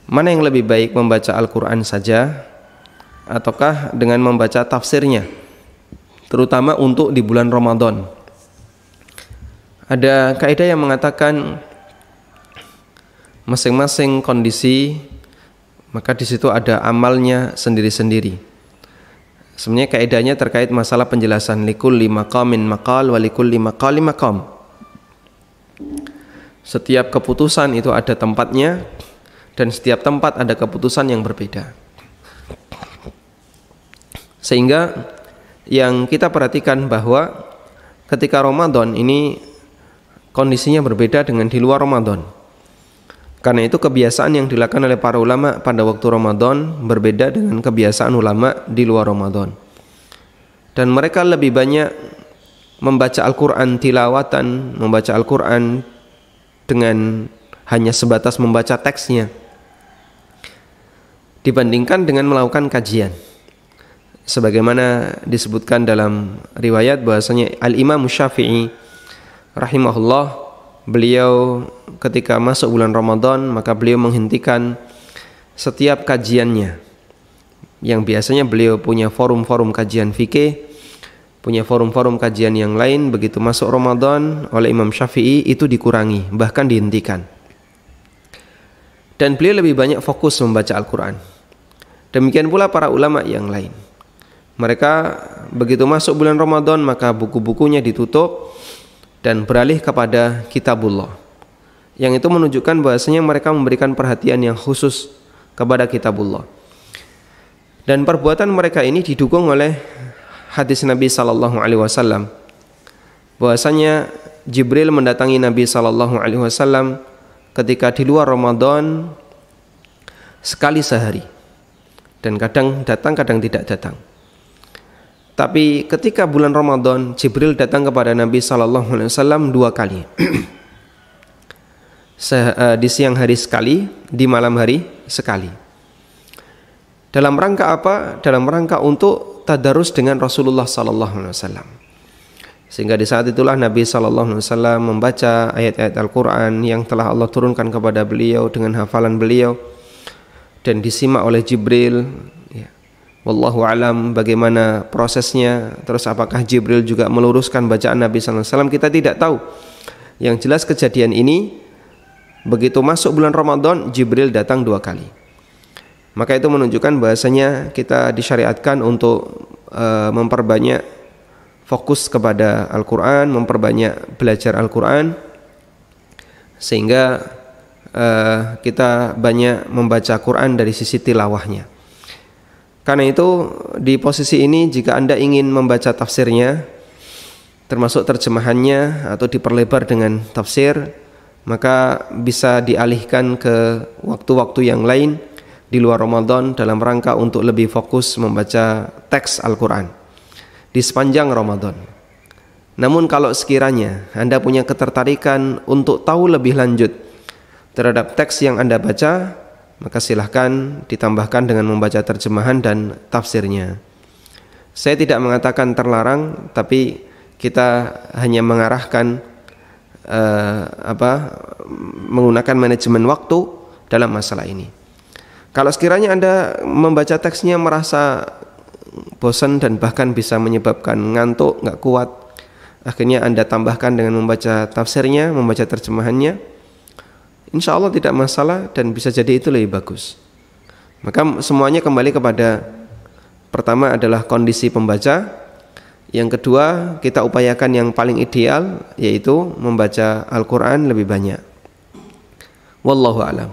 mana yang lebih baik, membaca Al-Quran saja ataukah dengan membaca tafsirnya, terutama untuk di bulan Ramadan. Ada kaidah yang mengatakan masing-masing kondisi maka di situ ada amalnya sendiri-sendiri. Sebenarnya kaidahnya terkait masalah penjelasan likulli maqamin maqal wa likulli maqali maqam. Setiap keputusan itu ada tempatnya dan setiap tempat ada keputusan yang berbeda. Sehingga yang kita perhatikan bahwa ketika Ramadan ini kondisinya berbeda dengan di luar Ramadan. Karena itu kebiasaan yang dilakukan oleh para ulama pada waktu Ramadan berbeda dengan kebiasaan ulama di luar Ramadan. Dan mereka lebih banyak membaca Al-Quran tilawatan, membaca Al-Quran dengan hanya sebatas membaca teksnya, dibandingkan dengan melakukan kajian. Sebagaimana disebutkan dalam riwayat bahwasanya Al-Imam Syafi'i rahimahullah, beliau ketika masuk bulan Ramadan maka beliau menghentikan setiap kajiannya, yang biasanya beliau punya forum-forum kajian fikih, punya forum-forum kajian yang lain. Begitu masuk Ramadan oleh Imam Syafi'i itu dikurangi, bahkan dihentikan, dan beliau lebih banyak fokus membaca Al-Quran. Demikian pula para ulama yang lain, mereka begitu masuk bulan Ramadan maka buku-bukunya ditutup dan beralih kepada kitabullah, yang itu menunjukkan bahwasanya mereka memberikan perhatian yang khusus kepada kitabullah. Dan perbuatan mereka ini didukung oleh hadis Nabi sallallahu alaihi wasallam, bahwasanya Jibril mendatangi Nabi sallallahu alaihi wasallam ketika di luar Ramadan sekali sehari, dan kadang datang kadang tidak datang. Tapi ketika bulan Ramadan, Jibril datang kepada Nabi sallallahu alaihi wasallam 2 kali. Di siang hari sekali, di malam hari sekali. Dalam rangka apa? Dalam rangka untuk tadarus dengan Rasulullah sallallahu alaihi wasallam. Sehingga di saat itulah Nabi sallallahu alaihi wasallam membaca ayat-ayat Al-Qur'an yang telah Allah turunkan kepada beliau dengan hafalan beliau dan disimak oleh Jibril. Wallahu alam bagaimana prosesnya, terus apakah Jibril juga meluruskan bacaan Nabi sallallahu alaihi wasallam, kita tidak tahu. Yang jelas kejadian ini begitu masuk bulan Ramadan, Jibril datang 2 kali. Maka itu menunjukkan bahasanya kita disyariatkan untuk memperbanyak fokus kepada Al-Quran, memperbanyak belajar Al-Quran, sehingga kita banyak membaca Quran dari sisi tilawahnya. Karena itu di posisi ini jika Anda ingin membaca tafsirnya, termasuk terjemahannya atau diperlebar dengan tafsir, maka bisa dialihkan ke waktu-waktu yang lain di luar Ramadan dalam rangka untuk lebih fokus membaca teks Al-Quran di sepanjang Ramadan. Namun kalau sekiranya Anda punya ketertarikan untuk tahu lebih lanjut terhadap teks yang Anda baca, maka silahkan ditambahkan dengan membaca terjemahan dan tafsirnya. Saya tidak mengatakan terlarang, tapi kita hanya mengarahkan menggunakan manajemen waktu dalam masalah ini. Kalau sekiranya Anda membaca teksnya merasa bosan dan bahkan bisa menyebabkan ngantuk, nggak kuat, akhirnya Anda tambahkan dengan membaca tafsirnya, membaca terjemahannya, insya Allah tidak masalah dan bisa jadi itu lebih bagus. Maka semuanya kembali kepada pertama adalah kondisi pembaca, yang kedua kita upayakan yang paling ideal yaitu membaca Al-Quran lebih banyak. Wallahu a'lam.